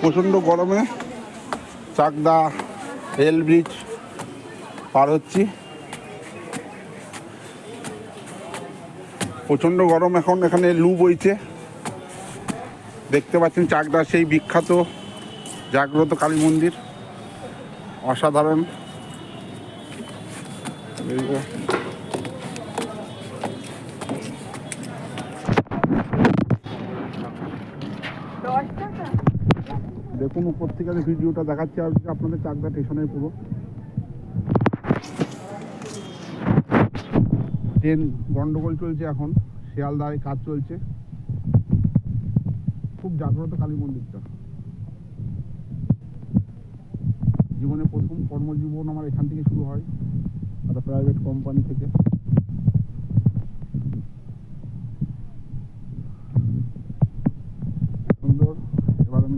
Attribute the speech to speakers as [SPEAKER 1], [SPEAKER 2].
[SPEAKER 1] প্রচণ্ড গরমে Chakdah rail bridge পার হচ্ছি। প্রচণ্ড গরম, এখন এখানে লু বইছে। দেখতে পাচ্ছেন চাকদার সেই বিখ্যাত জাগ্রত কালী মন্দির, অসাধারণ। দেখুন উপর থেকে ভিডিওটা দেখাচ্ছি আপনাদের চাকদা স্টেশনের পুরো। ট্রেন গন্ডগোল চলছে, এখন শিয়ালদায় কাজ চলছে। খুব জাগ্রত কালী মন্দিরটা। জীবনে প্রথম কর্মজীবন আমার এখান থেকে শুরু হয়, একটা প্রাইভেট কোম্পানি থেকে।